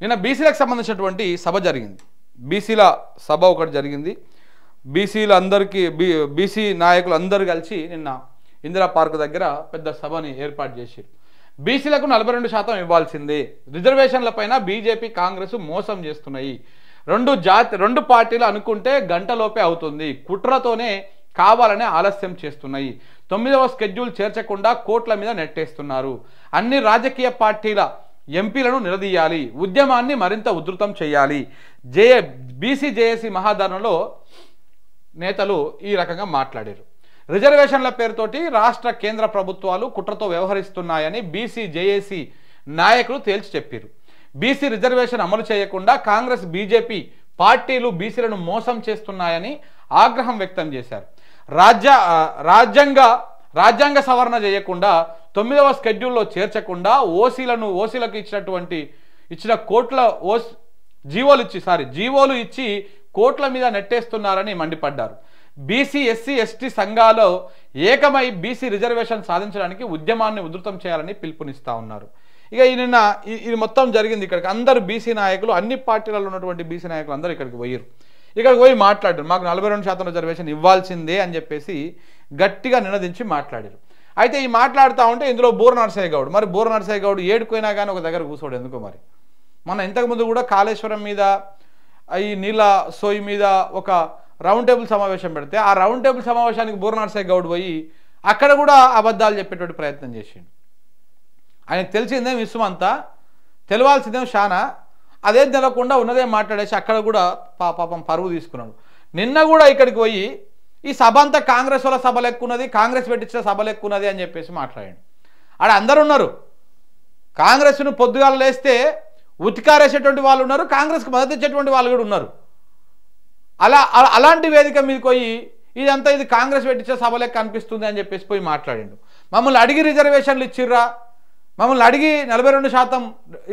నిన్న బీసీలకు సంబంధించినటువంటి సభ జరిగింది. బీసీల సభ ఒకటి జరిగింది. బీసీల అందరికీ బీసీ నాయకులు అందరూ కలిసి నిన్న ఇందిరా పార్క్ దగ్గర పెద్ద సభని ఏర్పాటు చేశారు. బీసీలకు 42% ఇవ్వాల్సిందే, రిజర్వేషన్లపైన బీజేపీ కాంగ్రెస్ మోసం చేస్తున్నాయి, రెండు పార్టీలు అనుకుంటే గంటలోపే అవుతుంది, కుట్రతోనే కావాలనే ఆలస్యం చేస్తున్నాయి, 9వ స్కెడ్యూల్ చేర్చకుండా కోట్ల మీద నెట్టేస్తున్నారు, అన్ని రాజకీయ పార్టీల ఎంపీలను నిలదీయాలి, ఉద్యమాన్ని మరింత ఉధృతం చేయాలి. బీసీ జేఏసీ మహాధర్నాలో నేతలు ఈ రకంగా మాట్లాడారు. రిజర్వేషన్ల పేరుతోటి రాష్ట్ర కేంద్ర ప్రభుత్వాలు కుట్రతో వ్యవహరిస్తున్నాయని బీసీ జేఏసీ నాయకులు తేల్చి చెప్పారు. బీసీ రిజర్వేషన్ అమలు చేయకుండా కాంగ్రెస్ బీజేపీ పార్టీలు బీసీలను మోసం చేస్తున్నాయని ఆగ్రహం వ్యక్తం చేశారు. రాజ్యాంగ సవరణ చేయకుండా 9వ స్కెడ్యూల్లో చేర్చకుండా ఓసీలకు ఇచ్చిన కోట్ల జీవోలు ఇచ్చి కోట్ల మీద నెట్టేస్తున్నారని మండిపడ్డారు. బీసీ ఎస్సీ ఎస్టీ సంఘాలు ఏకమై బీసీ రిజర్వేషన్ సాధించడానికి ఉద్యమాన్ని ఉధృతం చేయాలని పిలుపునిస్తా ఉన్నారు. ఇక నిన్న ఇది మొత్తం జరిగింది. ఇక్కడికి అందరు బీసీ నాయకులు, అన్ని పార్టీలలో ఉన్నటువంటి బీసీ నాయకులు అందరూ ఇక్కడికి పోయి మాట్లాడారు. మాకు 42% రిజర్వేషన్ ఇవ్వాల్సిందే అని చెప్పేసి గట్టిగా నినదించి మాట్లాడారు. అయితే ఈ మాట్లాడుతూ ఉంటే ఇందులో బూర నరసయ్య గౌడ్, మరి బూర నరసయ్య గౌడ్ ఏడుకోయినా కానీ ఒక దగ్గర కూర్చోడు ఎందుకో మరి. మన ఇంతకుముందు కూడా కాళేశ్వరం మీద, ఈ నీళ్ళ సోయి మీద ఒక రౌండ్ టేబుల్ సమావేశం పెడితే ఆ రౌండ్ టేబుల్ సమావేశానికి బూర నరసయ్య గౌడ్ పోయి అక్కడ కూడా అబద్ధాలు చెప్పేటువంటి ప్రయత్నం చేసిండు. ఆయనకు తెలిసిందేం విశ్వమంతా, తెలియాల్సిందేం షానా, అదేం తెలవకుండా ఉన్నదే మాట్లాడేసి అక్కడ కూడా పాపం పరువు తీసుకున్నాడు. నిన్న కూడా ఇక్కడికి పోయి ఈ సభ అంతా కాంగ్రెస్ వాళ్ళ సభ లెక్కున్నది, కాంగ్రెస్ పెట్టించిన సభ లెక్కున్నది అని చెప్పేసి మాట్లాడాడు. ఆడ అందరు ఉన్నారు, కాంగ్రెస్ను పొద్దుగాల లేస్తే ఉతికారేసేటువంటి వాళ్ళు ఉన్నారు, కాంగ్రెస్కి మద్దతు ఇచ్చేటువంటి వాళ్ళు కూడా ఉన్నారు. అలాంటి వేదిక మీదకి పోయి ఇది కాంగ్రెస్ పెట్టించే సభ లెక్క అనిపిస్తుంది అని చెప్పేసి పోయి మాట్లాడిండు. మమ్మల్ని అడిగి రిజర్వేషన్లు ఇచ్చిర్రా, మమ్మల్ని అడిగి 42%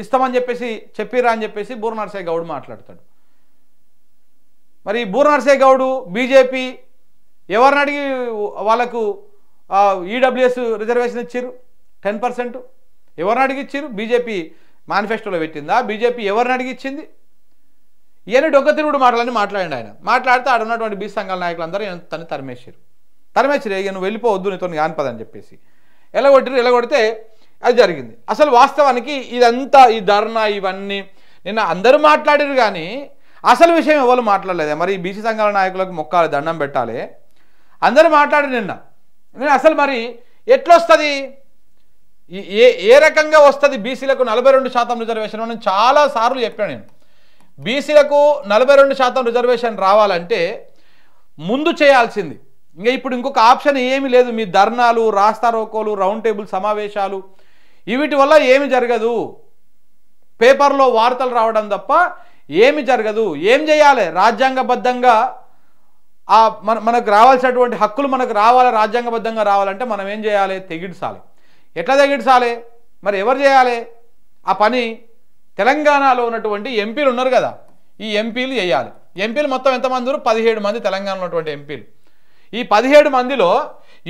ఇస్తామని చెప్పేసి చెప్పిర్రా అని చెప్పేసి బూర నరసయ్య గౌడ్ మాట్లాడతాడు. మరి బూర నరసయ్య గౌడు బీజేపీ ఎవరిని అడిగి వాళ్ళకు ఈడబ్ల్యూఎస్ రిజర్వేషన్ ఇచ్చిర్రు 10%? ఎవరిని అడిగి ఇచ్చిర్రు? బీజేపీ మేనిఫెస్టోలో పెట్టిందా? బీజేపీ ఎవరిని అడిగి ఇచ్చింది? ఈయన డొక్కతిరుగుడు మాటలని మాట్లాడండి. ఆయన మాట్లాడితే ఆడ ఉన్నటువంటి బీసీ సంఘాల నాయకులందరూ తను తరిమేశారు. ఇక నువ్వు వెళ్ళిపోవద్దు, నీతో కానిపదని చెప్పేసి ఎలగొడితే అది జరిగింది. అసలు వాస్తవానికి ఇదంతా ఈ ధర్నా ఇవన్నీ నిన్న అందరూ మాట్లాడారు కానీ అసలు విషయం ఎవరు మాట్లాడలేదే. మరి ఈ బీసీ సంఘాల నాయకులకు మొక్కాలి, దండం పెట్టాలి, అందరూ మాట్లాడి నిన్న అసలు మరి ఎట్లొస్తుంది, ఏ రకంగా వస్తుంది బీసీలకు 42% రిజర్వేషన్ అని చాలాసార్లు చెప్పాను నేను. బీసీలకు 42% రిజర్వేషన్ రావాలంటే ముందు చేయాల్సింది ఇప్పుడు ఇంకొక ఆప్షన్ ఏమీ లేదు. మీ ధర్నాలు, రాస్తారోకోలు, రౌండ్ టేబుల్ సమావేశాలు వీటి వల్ల ఏమి జరగదు, పేపర్లో వార్తలు రావడం తప్ప ఏమి జరగదు. ఏం చేయాలి? రాజ్యాంగబద్ధంగా మనకు రావాల్సినటువంటి హక్కులు మనకు రావాలి, రాజ్యాంగబద్ధంగా రావాలంటే మనం ఏం చేయాలి? తెగిడ్చాలి. ఎట్లా తెగిడ్చాలి? మరి ఎవరు చేయాలి ఆ పని? తెలంగాణలో ఉన్నటువంటి ఎంపీలు ఉన్నారు కదా, ఈ ఎంపీలు చేయాలి. ఎంపీలు మొత్తం ఎంతమంది? 17 మంది తెలంగాణలో ఉన్నటువంటి ఎంపీలు. ఈ 17 మందిలో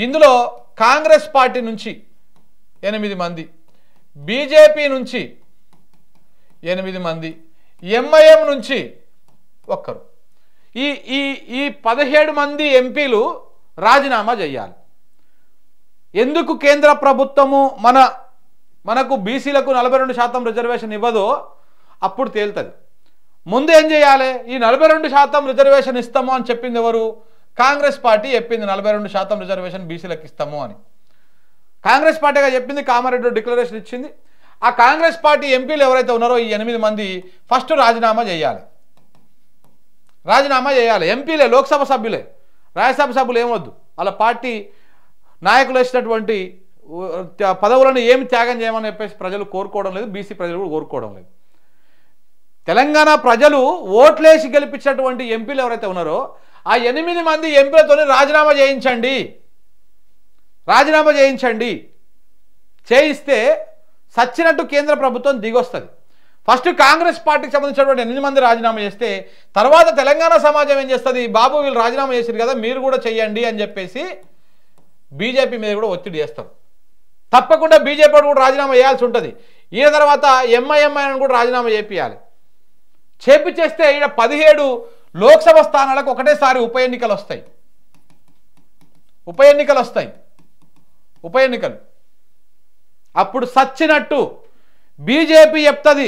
ఇందులో కాంగ్రెస్ పార్టీ నుంచి 8 మంది, బీజేపీ నుంచి 8 మంది, ఎంఐఎం నుంచి ఒక్కరు. ఈ 17 మంది ఎంపీలు రాజీనామా చేయాలి. ఎందుకు కేంద్ర ప్రభుత్వము మనకు బీసీలకు 42% రిజర్వేషన్ ఇవ్వదో అప్పుడు తేలుతుంది. ముందు ఏం చేయాలి? ఈ 42% రిజర్వేషన్ ఇస్తాము అని చెప్పింది ఎవరు? కాంగ్రెస్ పార్టీ చెప్పింది 42% రిజర్వేషన్ బీసీలకు ఇస్తాము అని. కాంగ్రెస్ పార్టీగా చెప్పింది, కామారెడ్డి డిక్లరేషన్ ఇచ్చింది. ఆ కాంగ్రెస్ పార్టీ ఎంపీలు ఎవరైతే ఉన్నారో ఈ 8 మంది ఫస్ట్ రాజీనామా చేయాలి. ఎంపీలే, లోక్సభ సభ్యులే, రాజ్యసభ సభ్యులు ఏమొద్దు. వాళ్ళ పార్టీ నాయకులు వేసినటువంటి పదవులను ఏమి త్యాగం చేయమని చెప్పేసి ప్రజలు కోరుకోవడం లేదు, బీసీ ప్రజలు కూడా కోరుకోవడం లేదు. తెలంగాణ ప్రజలు ఓట్లేసి గెలిపించినటువంటి ఎంపీలు ఎవరైతే ఉన్నారో ఆ 8 మంది ఎంపీలతోనే రాజీనామా చేయించండి. చేయిస్తే సచ్చినట్టు కేంద్ర ప్రభుత్వం దిగొస్తుంది. ఫస్ట్ కాంగ్రెస్ పార్టీకి సంబంధించినటువంటి 8 మంది రాజీనామా చేస్తే తర్వాత తెలంగాణ సమాజం ఏం చేస్తుంది? బాబు వీళ్ళు రాజీనామా చేశారు కదా, మీరు కూడా చెయ్యండి అని చెప్పేసి బీజేపీ మీద కూడా ఒత్తిడి చేస్తారు. తప్పకుండా బీజేపీ కూడా రాజీనామా చేయాల్సి ఉంటుంది. ఈయన తర్వాత ఎంఐఎం కూడా రాజీనామా చేయాలి. చేస్తే ఇక్కడ 17 లోక్సభ స్థానాలకు ఒకటేసారి ఉప ఎన్నికలు వస్తాయి. అప్పుడు సచ్చినట్టు బీజేపీ చెప్తుంది,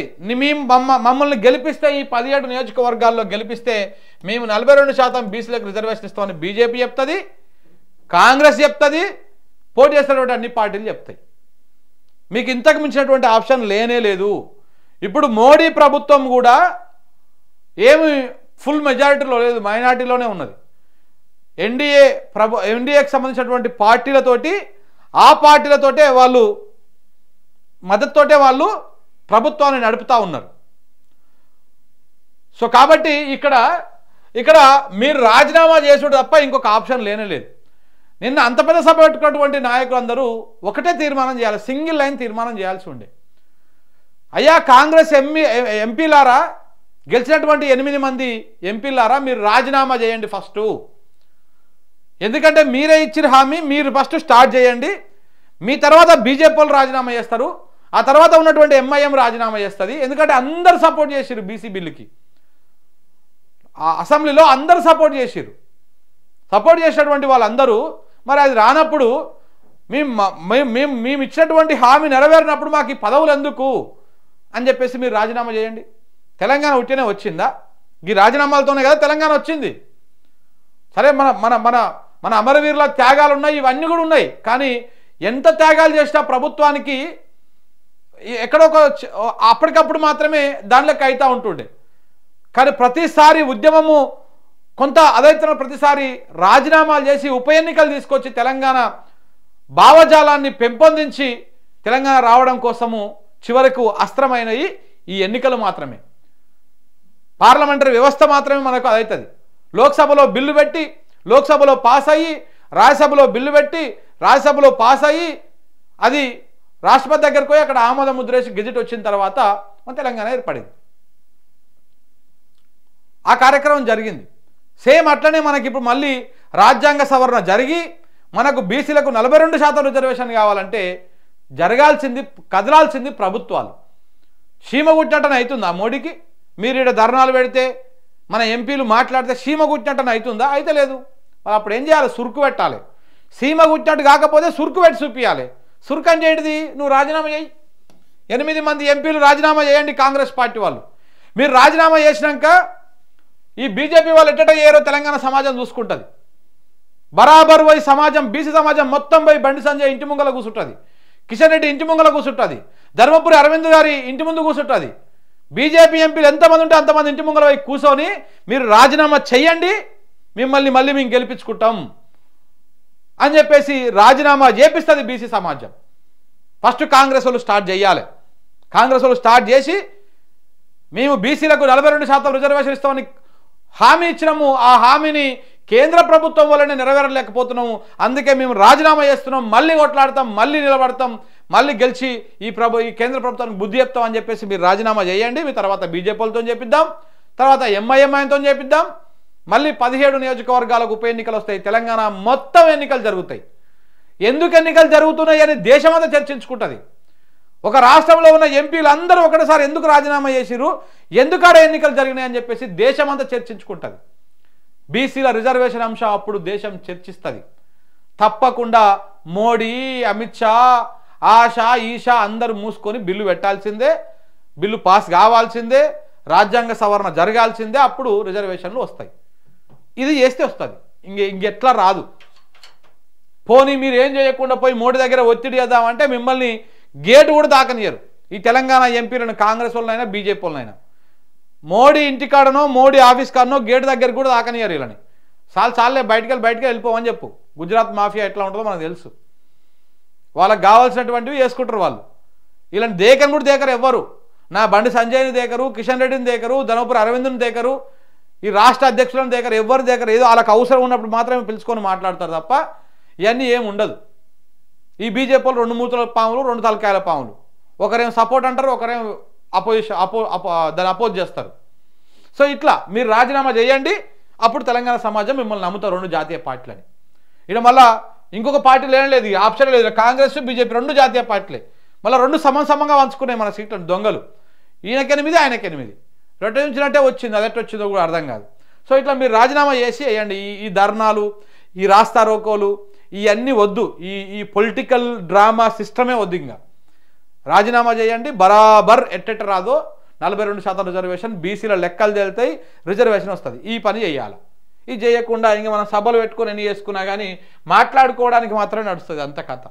మమ్మల్ని గెలిపిస్తే ఈ 17 నియోజకవర్గాల్లో గెలిపిస్తే మేము 42% బీసీలకు రిజర్వేషన్ ఇస్తామని బీజేపీ చెప్తుంది, కాంగ్రెస్ చెప్తుంది, పోటీ చేస్తున్నటువంటి అన్ని పార్టీలు చెప్తాయి. మీకు ఇంతకు మించినటువంటి ఆప్షన్ లేనే లేదు. ఇప్పుడు మోడీ ప్రభుత్వం కూడా ఏమి ఫుల్ మెజారిటీలో లేదు, మైనారిటీలోనే ఉన్నది. ఎన్డీఏకి సంబంధించినటువంటి పార్టీలతోటి, ఆ పార్టీలతోటే వాళ్ళు మద్దతుతోటే వాళ్ళు ప్రభుత్వాన్ని నడుపుతూ ఉన్నారు. సో కాబట్టి ఇక్కడ మీరు రాజీనామా చేసుడు తప్ప ఇంకొక ఆప్షన్ లేనే లేదు. నిన్న అంత పెద్ద సభ పెట్టుకున్నటువంటి నాయకులందరూ ఒకటే తీర్మానం చేయాలి, సింగిల్ లైన్ తీర్మానం చేయాల్సి ఉండే. అయ్యా కాంగ్రెస్ ఎంపీలారా, గెలిచినటువంటి 8 మంది ఎంపీలారా, మీరు రాజీనామా చేయండి ఫస్ట్. ఎందుకంటే మీరే ఇచ్చిన హామీ, మీరు ఫస్ట్ స్టార్ట్ చేయండి. మీ తర్వాత బీజేపీ వాళ్ళు రాజీనామా చేస్తారు, ఆ తర్వాత ఉన్నటువంటి ఎంఐఎం రాజీనామా చేస్తుంది. ఎందుకంటే అందరు సపోర్ట్ చేసిరు బీసీ బిల్లుకి, ఆ అసెంబ్లీలో అందరు సపోర్ట్ చేసినటువంటి వాళ్ళందరూ మరి అది రానప్పుడు మేము ఇచ్చినటువంటి హామీ నెరవేరినప్పుడు మాకు ఈ పదవులు ఎందుకు అని చెప్పేసి మీరు రాజీనామా చేయండి. తెలంగాణ ఉట్టినే వచ్చిందా? ఈ రాజీనామాలతోనే కదా తెలంగాణ వచ్చింది. సరే మన మన మన మన అమరవీరుల త్యాగాలు ఉన్నాయి, ఇవన్నీ కూడా ఉన్నాయి. కానీ ఎంత త్యాగాలు చేసినా ప్రభుత్వానికి ఎక్కడో అప్పటికప్పుడు మాత్రమే దానిలోకి అవుతూ ఉంటుండే. కానీ ప్రతిసారి ఉద్యమము కొంత అదైతున్న ప్రతిసారి రాజీనామాలు చేసి ఉప ఎన్నికలు తీసుకొచ్చి తెలంగాణ భావజాలాన్ని పెంపొందించి తెలంగాణ రావడం కోసము చివరకు అస్త్రమైనవి ఈ ఎన్నికలు మాత్రమే. పార్లమెంటరీ వ్యవస్థ మాత్రమే మనకు అదవుతుంది. లోక్సభలో బిల్లు పెట్టి లోక్సభలో పాస్ అయ్యి, రాజ్యసభలో బిల్లు పెట్టి రాజ్యసభలో పాస్ అయ్యి, అది రాష్ట్రపతి దగ్గరకు పోయి అక్కడ ఆమోద ముద్రేసి గెజెట్ వచ్చిన తర్వాత మన తెలంగాణ ఏర్పడింది. ఆ కార్యక్రమం జరిగింది. సేమ్ అట్లనే మనకి ఇప్పుడు మళ్ళీ రాజ్యాంగ సవరణ జరిగి మనకు బీసీలకు 42% రిజర్వేషన్ కావాలంటే కదలాల్సింది ప్రభుత్వాలు. సీమ గుట్టినట్టని అవుతుందా మోడీకి? మీరు ఇక్కడ ధర్నాలు పెడితే, మన ఎంపీలు మాట్లాడితే సీమ గుట్టినట్టని అవుతుందా? అయితే లేదు. మరి అప్పుడు ఏం చేయాలి? సురుకు పెట్టాలి. సీమ గుట్టినట్టు కాకపోతే సురుకు పెట్టి చూపించాలి. సురుకు అని చేయడిది నువ్వు రాజీనామా చేయి. 8 మంది ఎంపీలు రాజీనామా చేయండి కాంగ్రెస్ పార్టీ వాళ్ళు. మీరు రాజీనామా చేసినాక ఈ బీజేపీ వాళ్ళు ఎట్టట చేయరో తెలంగాణ సమాజం చూసుకుంటుంది. బరాబర్ పోయి సమాజం, బీసీ సమాజం మొత్తం పోయి బండి సంజయ్ ఇంటి ముంగల కూర్చుంటుంది, కిషన్ రెడ్డి ఇంటి ముంగల కూర్చుంటుంది, ధర్మపురి అరవింద్ గారి ఇంటి ముందు కూర్చుంటుంది. బీజేపీ ఎంపీలు ఎంతమంది ఉంటే అంతమంది ఇంటి ముంగల పోయి కూర్చొని మీరు రాజీనామా చెయ్యండి, మళ్ళీ మేము గెలిపించుకుంటాం అని చెప్పేసి రాజీనామా చేపిస్తుంది బీసీ సమాజం. ఫస్ట్ కాంగ్రెస్ వాళ్ళు స్టార్ట్ చేయాలి. కాంగ్రెస్ వాళ్ళు స్టార్ట్ చేసి మేము బీసీలకు 42% రిజర్వేషన్ ఇస్తామని హామీ ఇచ్చినాము, ఆ హామీని కేంద్ర ప్రభుత్వం వల్లనే నెరవేరలేకపోతున్నాము, అందుకే మేము రాజీనామా చేస్తున్నాం, మళ్ళీ కొట్లాడతాం, మళ్ళీ నిలబడతాం, మళ్ళీ గెలిచి ఈ కేంద్ర ప్రభుత్వానికి బుద్ధి చెప్తాం అని చెప్పేసి మీరు రాజీనామా చేయండి. మీ తర్వాత బీజేపీలతో చేపిద్దాం, తర్వాత ఎంఐఎంఐతో చేపిద్దాం. మళ్ళీ 17 నియోజకవర్గాలకు ఉప ఎన్నికలు వస్తాయి. తెలంగాణ మొత్తం ఎన్నికలు జరుగుతాయి. ఎందుకు ఎన్నికలు జరుగుతున్నాయి అని దేశమంతా చర్చించుకుంటుంది. ఒక రాష్ట్రంలో ఉన్న ఎంపీలు అందరూ ఒకటిసారి ఎందుకు రాజీనామా చేసిరు, ఎందుకు ఆడ ఎన్నికలు జరిగినాయి అని చెప్పేసి దేశమంతా చర్చించుకుంటుంది. బీసీల రిజర్వేషన్ అంశం అప్పుడు దేశం చర్చిస్తుంది. తప్పకుండా మోడీ, అమిత్ షా, ఆషా, ఈషా అందరూ మూసుకొని బిల్లు పెట్టాల్సిందే, బిల్లు పాస్ కావాల్సిందే, రాజ్యాంగ సవరణ జరగాల్సిందే, అప్పుడు రిజర్వేషన్లు వస్తాయి. ఇది చేస్తే వస్తుంది, ఇంకెట్లా రాదు. పోనీ మీరు ఏం చేయకుండా పోయి మోడీ దగ్గర ఒత్తిడి చేద్దామంటే మిమ్మల్ని గేటు కూడా దాకనియరు. ఈ తెలంగాణ ఎంపీలను కాంగ్రెస్ వాళ్ళనైనా బీజేపీ వాళ్ళనైనా మోడీ ఇంటికాడనో మోడీ ఆఫీస్ కాడనో గేటు దగ్గర కూడా దాకనియరు. వీళ్ళని చాలే బయటికి వెళ్ళిపోవని చెప్పు. గుజరాత్ మాఫియా ఎట్లా ఉంటుందో మనకు తెలుసు. వాళ్ళకి కావాల్సినటువంటివి వేసుకుంటారు వాళ్ళు. వీళ్ళని దేకని కూడా దేకరు ఎవ్వరు. నా బండి సంజయ్ని దేకరు, కిషన్ రెడ్డిని దేకరు, ధనపురి అరవింద్ని దేకరు, ఈ రాష్ట్ర అధ్యక్షులను దేకరు, ఎవరు దేకరు. ఏదో వాళ్ళకి అవసరం ఉన్నప్పుడు మాత్రమే పిలుచుకొని మాట్లాడతారు తప్ప ఇవన్నీ ఏమి ఉండదు. ఈ బీజేపీ వాళ్ళు 2 మూతుల పాములు, 2 తలకాయల పాములు. ఒకరేం సపోర్ట్ అంటారు, ఒకరేం దాన్ని అపోజ్ చేస్తారు. సో ఇట్లా మీరు రాజీనామా చేయండి, అప్పుడు తెలంగాణ సమాజం మిమ్మల్ని నమ్ముతారు 2 జాతీయ పార్టీలని. ఇక్కడ మళ్ళీ ఇంకొక పార్టీలు ఏం లేదు, ఆప్షన్ లేదు. కాంగ్రెస్ బీజేపీ 2 జాతీయ పార్టీలే. మళ్ళీ 2 సమంగా పంచుకున్నాయి మన సీట్లను దొంగలు. ఈయనకి 8, ఆయనకి 8. రొటేయించినట్టే వచ్చింది, అదెట్ వచ్చిందో కూడా అర్థం కాదు. సో ఇట్లా మీరు రాజీనామా చేసి వేయండి. ఈ ధర్నాలు, ఈ రాస్తా రోకోలు ఇవన్నీ వద్దు. ఈ పొలిటికల్ డ్రామా సిస్టమే వద్దు. ఇంకా రాజీనామా చేయండి. బరాబర్ ఎట్టెట్ట రాదో 42% రిజర్వేషన్, బీసీల లెక్కలు తేలుతాయి, రిజర్వేషన్ వస్తుంది. ఈ పని చేయాలి. ఇది చేయకుండా ఇంకా మనం సభలు పెట్టుకొని ఎన్ని చేసుకున్నా కానీ మాట్లాడుకోవడానికి మాత్రమే నడుస్తుంది అంత కథ.